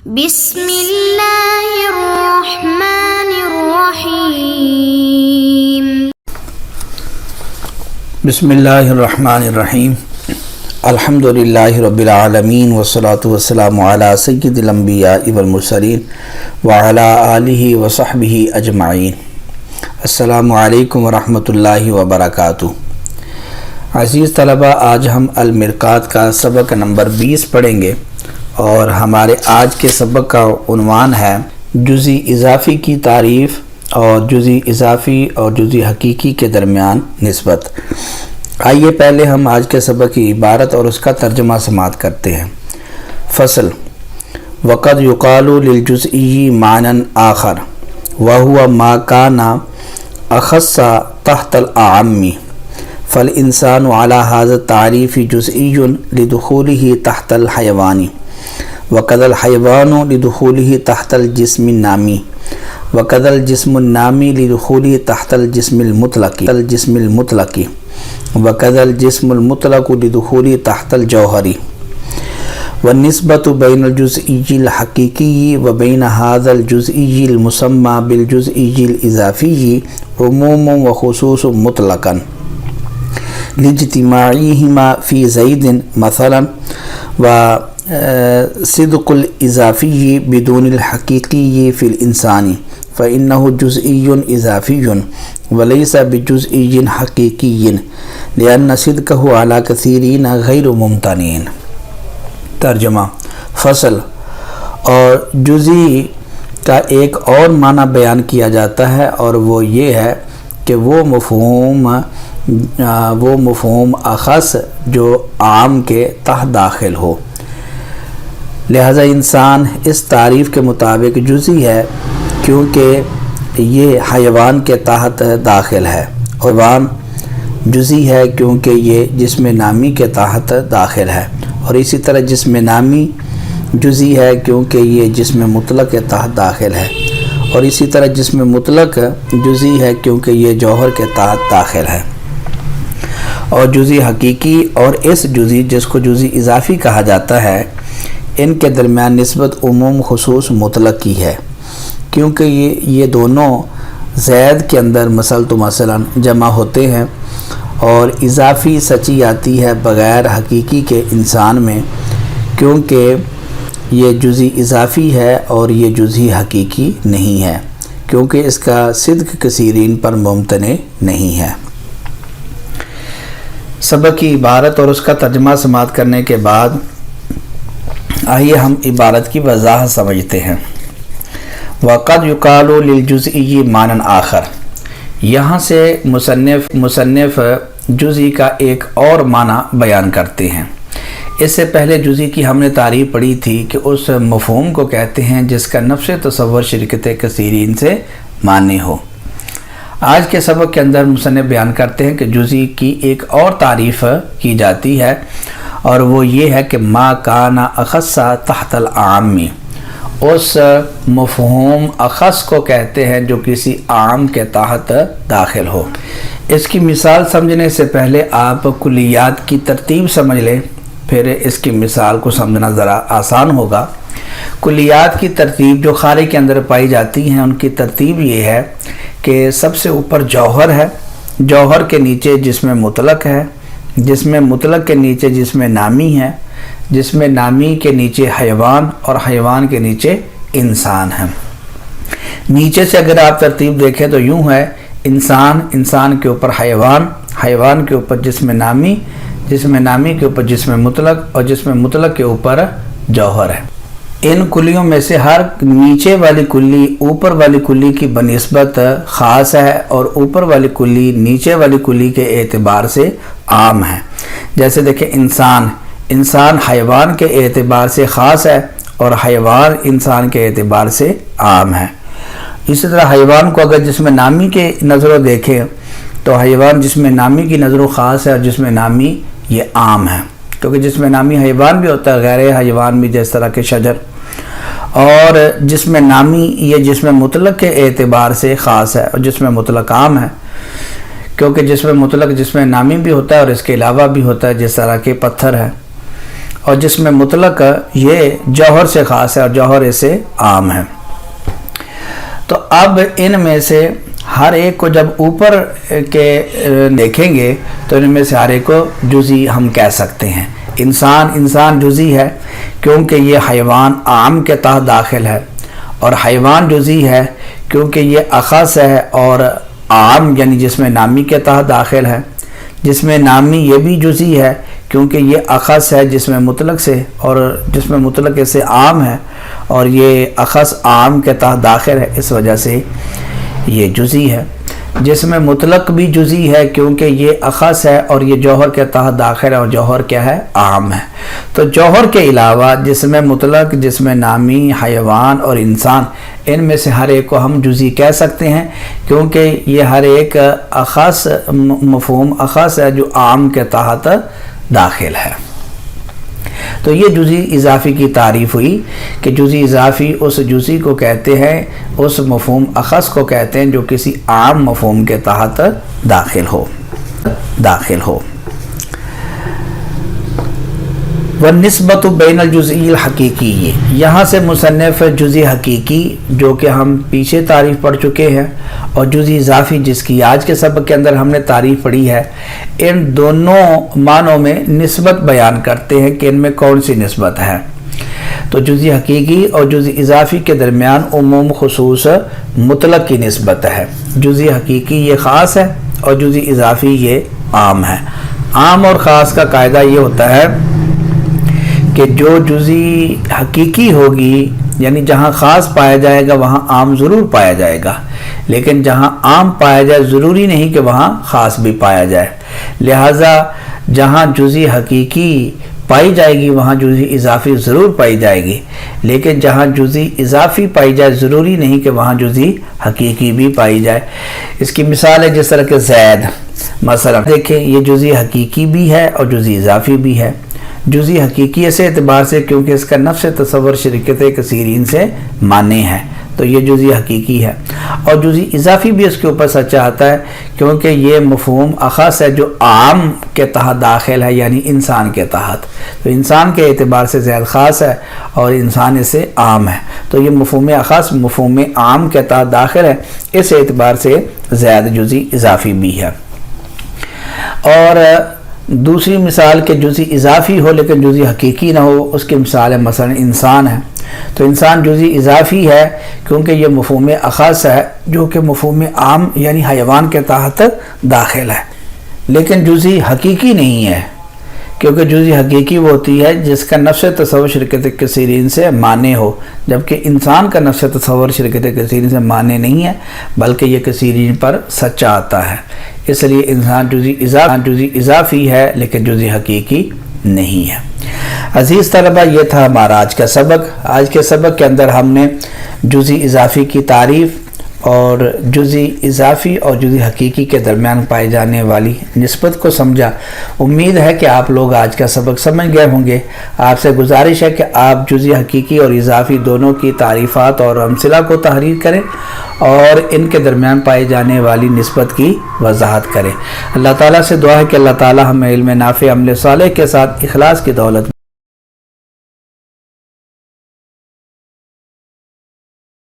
بسم اللہ الرحمن الرحیم بسم اللہ الرحمن الرحیم الحمد للہ رب العالمین والصلاة والسلام علی سید الانبیاء والمرسلین وعلی آلہ وصحبہ اجمعین۔ السلام علیکم ورحمۃ اللہ وبرکاتہ۔ عزیز طلبہ، آج ہم المرقات کا سبق نمبر 20 پڑھیں گے اور ہمارے آج کے سبق کا عنوان ہے جزئی اضافی کی تعریف اور جزئی اضافی اور جزئی حقیقی کے درمیان نسبت۔ آئیے پہلے ہم آج کے سبق کی عبارت اور اس کا ترجمہ سماعت کرتے ہیں۔ فصل: وقد یقال للجزئی معنی آخر وهو ما كان اخص تحت الاعم فالانسان على هذا التعريف جزئی لدخوله تحت الحيوان وكذا الحيوان لدخوله تحت الجسم النامی وكذا الجسم النامی لدخوله تحت الجسم المطلق وكذا الجسم المطلق لدخوله تحت الجوهر والنسبة بين الجزئی الحقیقی وبين هذا الجزئی المسمى بالجزئی الاضافی عموم وخصوص مطلقا لاجتماعهما في زید مثلا وصدق الاضافی بدون الحقیقی في الانسان فإنه جزئی اضافی وليس بجزئی حقیقی لأن صدقه على كثيرين غیر ممتنع۔ ترجمہ: فصل اور جزئی کا ایک اور معنی بیان کیا جاتا ہے اور وہ یہ ہے کہ وہ مفہوم اخص جو عام کے تحت داخل ہو۔ لہذا انسان اس تعریف کے مطابق جزئی ہے کیونکہ یہ حیوان کے تحت داخل ہے، اور حیوان جزئی ہے کیونکہ یہ جسم نامی کے تحت داخل ہے، اور اسی طرح جسم نامی جزئی ہے کیونکہ یہ جسم مطلق کے تحت داخل ہے، اور اسی طرح جسم مطلق جزئی ہے کیونکہ یہ جوہر کے تحت داخل ہے۔ اور جزئی حقیقی اور اس جزئی جس کو جزئی اضافی کہا جاتا ہے، ان کے درمیان نسبت عموم خصوص مطلق کی ہے، کیونکہ یہ دونوں زید کے اندر مثلاً جمع ہوتے ہیں، اور اضافی سچی آتی ہے بغیر حقیقی کے انسان میں، کیونکہ یہ جزئی اضافی ہے اور یہ جزئی حقیقی نہیں ہے، کیونکہ اس کا صدق کثیرین پر ممتنع نہیں ہے۔ سبق کی عبارت اور اس کا ترجمہ سماعت کرنے کے بعد آئیے ہم عبارت کی وضاحت سمجھتے ہیں۔ وقد یقال للجزئی معنی آخر، یہاں سے مصنف جزئی کا ایک اور معنی بیان کرتے ہیں۔ اس سے پہلے جزئی کی ہم نے تعریف پڑھی تھی کہ اس مفہوم کو کہتے ہیں جس کا نفس تصور شرکت کثیرین سے معنی ہو۔ آج کے سبق کے اندر مصنف بیان کرتے ہیں کہ جزئی کی ایک اور تعریف کی جاتی ہے، اور وہ یہ ہے کہ ما کان اخص تحت العام، اس مفہوم اخص کو کہتے ہیں جو کسی عام کے تحت داخل ہو۔ اس کی مثال سمجھنے سے پہلے آپ کلیات کی ترتیب سمجھ لیں، پھر اس کی مثال کو سمجھنا ذرا آسان ہوگا۔ کلیات کی ترتیب جو خارج کے اندر پائی جاتی ہیں، ان کی ترتیب یہ ہے کہ سب سے اوپر جوہر ہے، جوہر کے نیچے جسم مطلق ہے، جسم مطلق کے نیچے جسم نامی ہے، جسم نامی کے نیچے حیوان، اور حیوان کے نیچے انسان ہے۔ نیچے سے اگر آپ ترتیب دیکھیں تو یوں ہے: انسان کے اوپر حیوان کے اوپر جسم نامی کے اوپر جسم مطلق، اور جسم مطلق کے اوپر جوہر ہے۔ ان کلیوں میں سے ہر نیچے والی کلی اوپر والی کلی کی بنسبت خاص ہے، اور اوپر والی کلی نیچے والی کلی کے اعتبار سے عام ہے۔ جیسے دیکھیں، انسان حیوان کے اعتبار سے خاص ہے، اور حیوان انسان کے اعتبار سے عام ہے۔ اسی طرح حیوان کو اگر جسم نامی کے نظروں دیکھیں تو حیوان جسم نامی کی نظروں خاص ہے، اور جسم نامی یہ عام ہے، کیونکہ جسم نامی حیوان بھی ہوتا ہے، غیر حیوان بھی، جس طرح کے شجر، اور جسم نامی یہ جسم مطلق کے اعتبار سے خاص ہے، اور جسم مطلق عام ہے، کیونکہ جسم مطلق جسم نامی بھی ہوتا ہے اور اس کے علاوہ بھی ہوتا ہے، جس طرح کے پتھر ہے۔ اور جس میں مطلق یہ جوہر سے خاص ہے اور جوہر سے عام ہے۔ تو اب ان میں سے ہر ایک کو جب اوپر کے دیکھیں گے تو ان میں سے ہر ایک کو جزئی ہم کہہ سکتے ہیں۔ انسان جزئی ہے کیونکہ یہ حیوان عام کے تحت داخل ہے، اور حیوان جزئی ہے کیونکہ یہ اخص ہے اور عام یعنی جسم نامی کے تحت داخل ہے۔ جسم نامی یہ بھی جزئی ہے کیونکہ یہ اخص ہے جسم مطلق سے، اور جسم مطلق سے عام ہے، اور یہ اخص عام کے تحت داخل ہے، اس وجہ سے یہ جزئی ہے۔ جسم مطلق بھی جزئی ہے کیونکہ یہ اخص ہے اور یہ جوہر کے تحت داخل ہے، اور جوہر کیا ہے؟ عام ہے۔ تو جوہر کے علاوہ جسم مطلق، جسم نامی، حیوان اور انسان، ان میں سے ہر ایک کو ہم جزئی کہہ سکتے ہیں کیونکہ یہ ہر ایک اخص مفہوم اخص ہے جو عام کے تحت داخل ہے۔ تو یہ جزئی اضافی کی تعریف ہوئی کہ جزئی اضافی اس جزئی کو کہتے ہیں، اس مفہوم اخص کو کہتے ہیں جو کسی عام مفہوم کے تحت داخل ہو۔ والنسبت بین الجزئی الحقیقی، یہاں سے مصنف جزئی حقیقی جو کہ ہم پیچھے تعریف پڑھ چکے ہیں، اور جزئی اضافی جس کی آج کے سبق کے اندر ہم نے تعریف پڑھی ہے، ان دونوں معنوں میں نسبت بیان کرتے ہیں کہ ان میں کون سی نسبت ہے۔ تو جزئی حقیقی اور جزئی اضافی کے درمیان عموم خصوص مطلق کی نسبت ہے۔ جزئی حقیقی یہ خاص ہے اور جزئی اضافی یہ عام ہے۔ عام اور خاص کا قاعدہ یہ ہوتا ہے کہ جو جزئی حقیقی ہوگی یعنی جہاں خاص پایا جائے گا وہاں عام ضرور پایا جائے گا، لیکن جہاں عام پایا جائے ضروری نہیں کہ وہاں خاص بھی پایا جائے۔ لہٰذا جہاں جزئی حقیقی پائی جائے گی وہاں جزئی اضافی ضرور پائی جائے گی، لیکن جہاں جزئی اضافی پائی جائے ضروری نہیں کہ وہاں جزئی حقیقی بھی پائی جائے۔ اس کی مثال ہے جس طرح کہ زید، مثلا دیکھیں یہ جزئی حقیقی بھی ہے اور جزئی اضافی بھی ہے۔ جزئی حقیقی اس اعتبار سے کیونکہ اس کا نفس تصور شرکت کثیرین سے مانے ہے، تو یہ جزئی حقیقی ہے، اور جزئی اضافی بھی اس کے اوپر سچا آتا ہے کیونکہ یہ مفہوم اخص ہے جو عام کے تحت داخل ہے یعنی انسان کے تحت۔ تو انسان کے اعتبار سے زید خاص ہے اور انسان اس سے عام ہے، تو یہ مفہوم اخص مفہوم عام کے تحت داخل ہے، اس اعتبار سے زید جزئی اضافی بھی ہے۔ اور دوسری مثال کہ جزئی اضافی ہو لیکن جزئی حقیقی نہ ہو، اس کی مثال ہے مثلا انسان ہے۔ تو انسان جزئی اضافی ہے کیونکہ یہ مفہوم اخص ہے جو کہ مفہوم عام یعنی حیوان کے تحت داخل ہے، لیکن جزئی حقیقی نہیں ہے کیونکہ جزئی حقیقی وہ ہوتی ہے جس کا نفس تصور شرکت کثیرین سے مانے ہو، جبکہ انسان کا نفس تصور شرکت کثیرین سے مانے نہیں ہے بلکہ یہ کثیرین پر سچا آتا ہے، اس لیے انسان جزئی اضافی ہے لیکن جزئی حقیقی نہیں ہے۔ عزیز طلبہ، یہ تھا ہمارا آج کا سبق۔ آج کے سبق کے اندر ہم نے جزئی اضافی کی تعریف اور جزئی اضافی اور جزئی حقیقی کے درمیان پائے جانے والی نسبت کو سمجھا۔ امید ہے کہ آپ لوگ آج کا سبق سمجھ گئے ہوں گے۔ آپ سے گزارش ہے کہ آپ جزئی حقیقی اور اضافی دونوں کی تعریفات اور امثلہ کو تحریر کریں اور ان کے درمیان پائے جانے والی نسبت کی وضاحت کریں۔ اللہ تعالیٰ سے دعا ہے کہ اللہ تعالیٰ ہمیں علم نافع، عمل صالح کے ساتھ اخلاص کی دولت